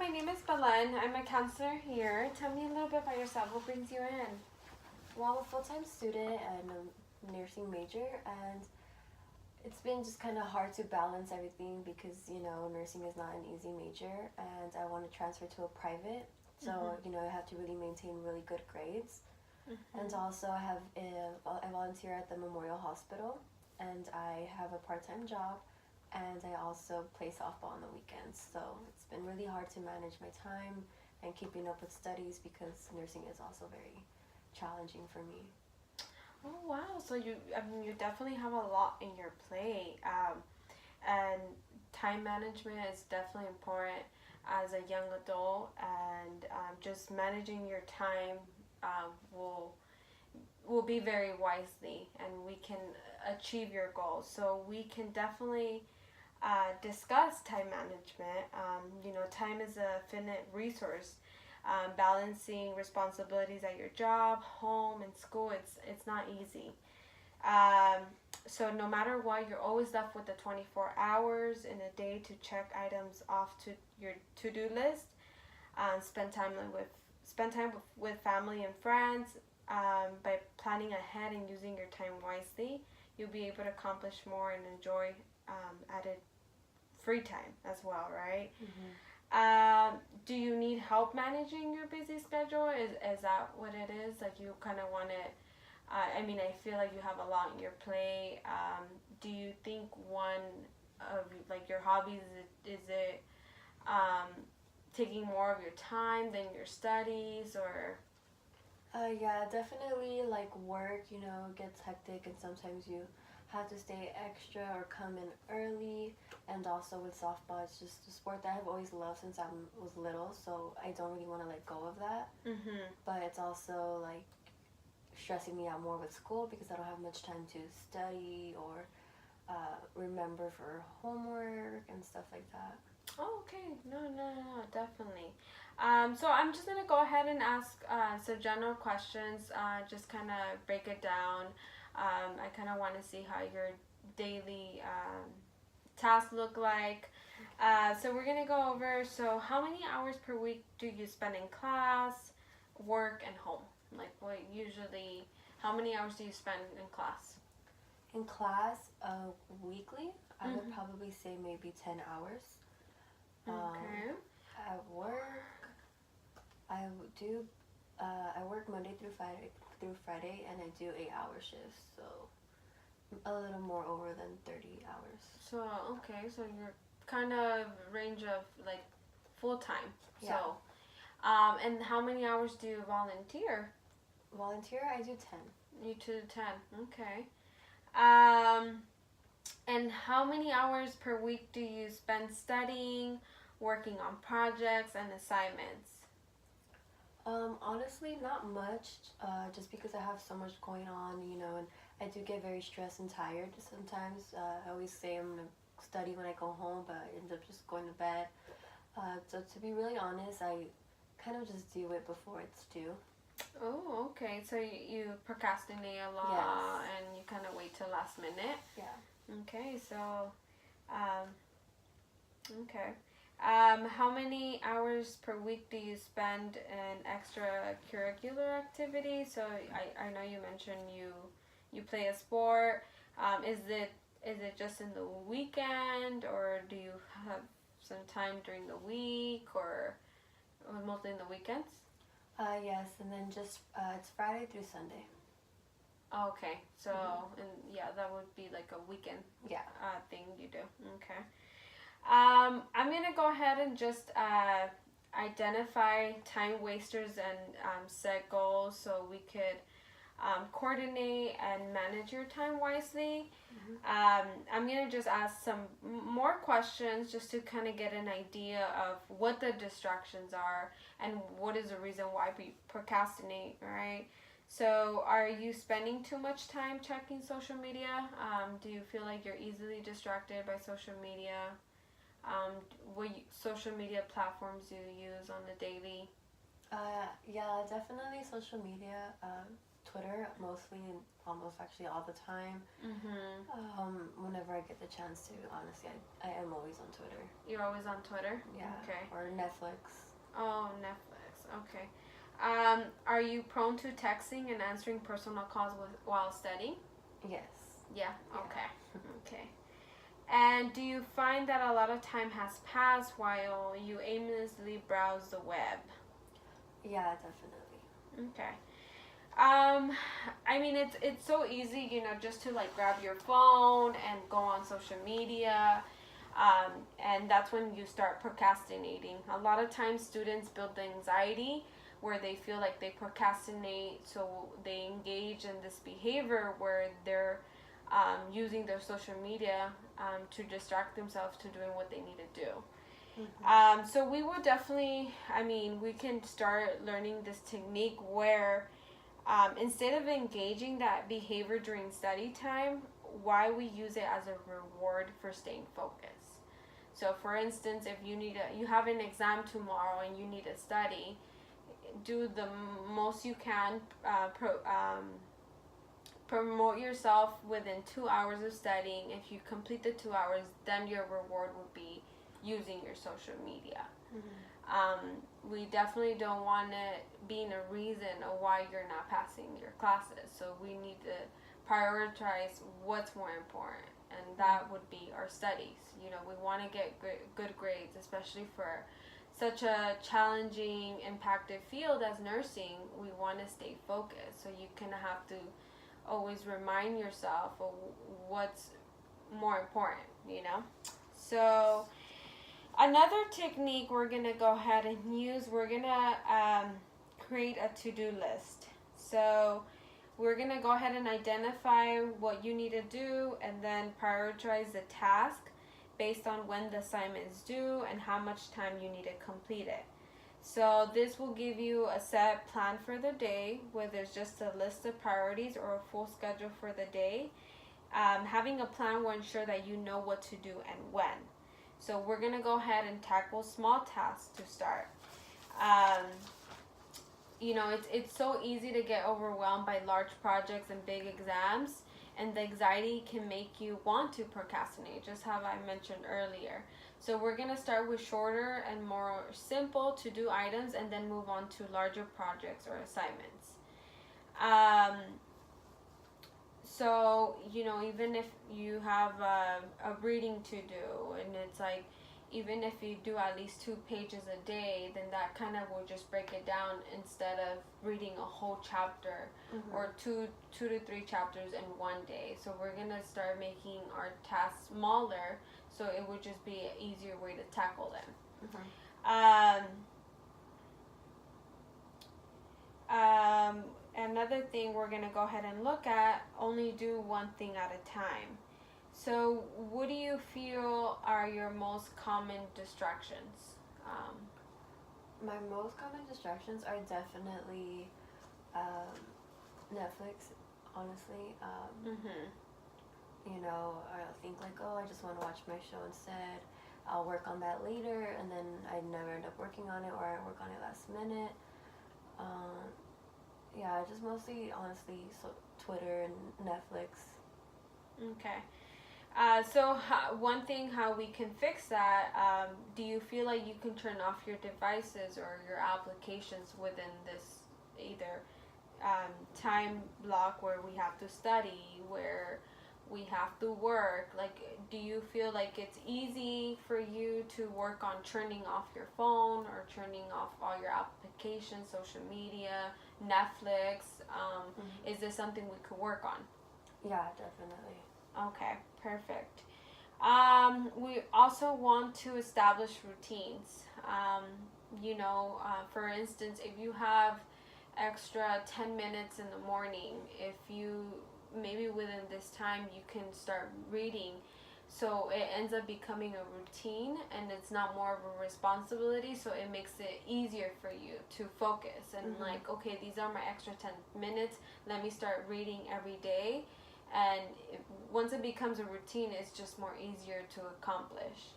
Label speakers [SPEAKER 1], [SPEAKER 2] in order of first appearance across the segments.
[SPEAKER 1] my name is Belen. I'm a counselor here. Tell me a little bit about yourself. What brings you in?
[SPEAKER 2] Well, I'm a full-time student and a nursing major, and it's been just kind of hard to balance everything because, nursing is not an easy major, and I want to transfer to a private. So, I have to really maintain really good grades. And also, I volunteer at the Memorial Hospital, and I have a part-time job, and I also play softball on the weekends. So, it's been really hard to manage my time and keeping up with studies because nursing is also very challenging for me.
[SPEAKER 1] Oh wow! So you definitely have a lot in your plate, and time management is definitely important as a young adult, and just managing your time will be very wisely, and we can achieve your goals. So we can definitely discuss time management. Time is a finite resource. Balancing responsibilities at your job, home, and school, it's not easy. Um, so no matter what, you're always left with the 24 hours in a day to check items off to your to-do list. Spend time with family and friends. By planning ahead and using your time wisely, you'll be able to accomplish more and enjoy added free time as well, right? Do you need help managing your busy schedule? Is that what it is? Like you kind of want it. I feel like you have a lot on your plate. Do you think one of like your hobbies is it um, taking more of your time than your studies or?
[SPEAKER 2] Yeah, definitely like work, gets hectic and sometimes you have to stay extra or come in early. And also with softball, it's just a sport that I've always loved since I was little, so I don't really want to let go of that. But it's also like stressing me out more with school because I don't have much time to study or remember for homework and stuff like that.
[SPEAKER 1] Oh, okay. No, definitely. So I'm just gonna go ahead and ask some general questions. Just kind of break it down. I kind of want to see how your daily tasks look like. So we're gonna go over. So how many hours per week do you spend in class, work, and home? Like what usually? How many hours do you spend in class?
[SPEAKER 2] In class, weekly, I would probably say maybe 10 hours.
[SPEAKER 1] Okay.
[SPEAKER 2] At work, I do. I work Monday through Friday, and I do 8-hour shifts, so a little more over than 30 hours.
[SPEAKER 1] So okay, so you're kind of range of like full time.
[SPEAKER 2] Yeah.
[SPEAKER 1] So, and how many hours do you volunteer?
[SPEAKER 2] Volunteer, I do 10.
[SPEAKER 1] You 2 to 10. Okay. Um, and how many hours per week do you spend studying, working on projects and assignments?
[SPEAKER 2] Honestly, not much. Just because I have so much going on, and I do get very stressed and tired sometimes. I always say I'm gonna study when I go home, but I end up just going to bed. So to be really honest, I kind of just do it before it's due.
[SPEAKER 1] Oh, okay. So you procrastinate a lot
[SPEAKER 2] Yes.
[SPEAKER 1] and you kind of wait till last minute.
[SPEAKER 2] Yeah.
[SPEAKER 1] Okay, so, um, okay. How many hours per week do you spend in extracurricular activities? So I know you mentioned you play a sport. Is it just in the weekend or do you have some time during the week or mostly in the weekends?
[SPEAKER 2] Yes, and then just it's Friday through Sunday.
[SPEAKER 1] Okay, so and yeah, that would be like a weekend
[SPEAKER 2] Yeah.
[SPEAKER 1] thing you do. Okay. I'm gonna go ahead and just identify time wasters and set goals so we could coordinate and manage your time wisely. I'm gonna just ask some more questions just to kind of get an idea of what the distractions are and what is the reason why we procrastinate, right? So, are you spending too much time checking social media? Do you feel like you're easily distracted by social media? What social media platforms do you use on the daily?
[SPEAKER 2] Yeah, definitely social media. Twitter mostly, almost actually all the time. Whenever I get the chance to, honestly, I am always on Twitter.
[SPEAKER 1] You're always on Twitter?
[SPEAKER 2] Yeah.
[SPEAKER 1] Okay.
[SPEAKER 2] Or Netflix.
[SPEAKER 1] Oh, Netflix. Okay. Are you prone to texting and answering personal calls while studying?
[SPEAKER 2] Yes.
[SPEAKER 1] Yeah. Okay. Okay. And do you find that a lot of time has passed while you aimlessly browse the web?
[SPEAKER 2] Yeah, definitely.
[SPEAKER 1] Okay. I mean, it's so easy, just to like grab your phone and go on social media, and that's when you start procrastinating. A lot of times, students build the anxiety where they feel like they procrastinate, so they engage in this behavior where they're using their social media to distract themselves to doing what they need to do. So we would definitely, we can start learning this technique where instead of engaging that behavior during study time, why we use it as a reward for staying focused. So for instance, if you have an exam tomorrow and you need to study, do the most you can, promote yourself within 2 hours of studying. If you complete the 2 hours, then your reward would be using your social media. We definitely don't want it being a reason of why you're not passing your classes. So we need to prioritize what's more important, and that would be our studies. We want to get good grades, especially for such a challenging, impacted field as nursing. We want to stay focused, so you kind of have to always remind yourself of what's more important. So another technique we're going to go ahead and use, we're going to create a to-do list. So we're going to go ahead and identify what you need to do and then prioritize the task based on when the assignment is due and how much time you need to complete it. So this will give you a set plan for the day, whether it's just a list of priorities or a full schedule for the day. Having a plan will ensure that you know what to do and when. So we're going to go ahead and tackle small tasks to start. It's so easy to get overwhelmed by large projects and big exams, and the anxiety can make you want to procrastinate, just how I mentioned earlier. So we're going to start with shorter and more simple to-do items and then move on to larger projects or assignments. So, even if you have a reading to do, and it's like, even if you do at least 2 pages a day, then that kind of will just break it down instead of reading a whole chapter or two to 3 chapters in one day. So we're going to start making our tasks smaller, so it would just be an easier way to tackle them. Another thing we're going to go ahead and look at, only do one thing at a time. So what do you feel are your most common distractions?
[SPEAKER 2] My most common distractions are definitely Netflix, honestly. I'll think like, oh, I just want to watch my show instead. I'll work on that later, and then I never end up working on it, or I work on it last minute. Just mostly, honestly, so Twitter and Netflix.
[SPEAKER 1] Okay. One thing how we can fix that, do you feel like you can turn off your devices or your applications within this either time block where we have to study, where we have to work? Like, do you feel like it's easy for you to work on turning off your phone or turning off all your applications, social media, Netflix? Is this something we could work on?
[SPEAKER 2] Yeah, definitely.
[SPEAKER 1] Okay, perfect. We also want to establish routines. For instance, if you have extra 10 minutes in the morning, if you maybe within this time you can start reading, so it ends up becoming a routine and it's not more of a responsibility, so it makes it easier for you to focus and like, okay, these are my extra 10 minutes, let me start reading every day. And once it becomes a routine, it's just more easier to accomplish.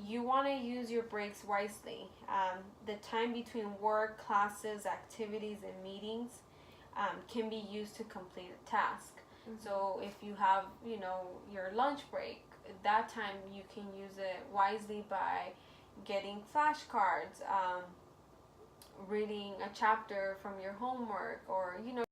[SPEAKER 1] You want to use your breaks wisely. The time between work, classes, activities, and meetings, can be used to complete a task. So if you have, your lunch break, that time you can use it wisely by getting flashcards, reading a chapter from your homework, or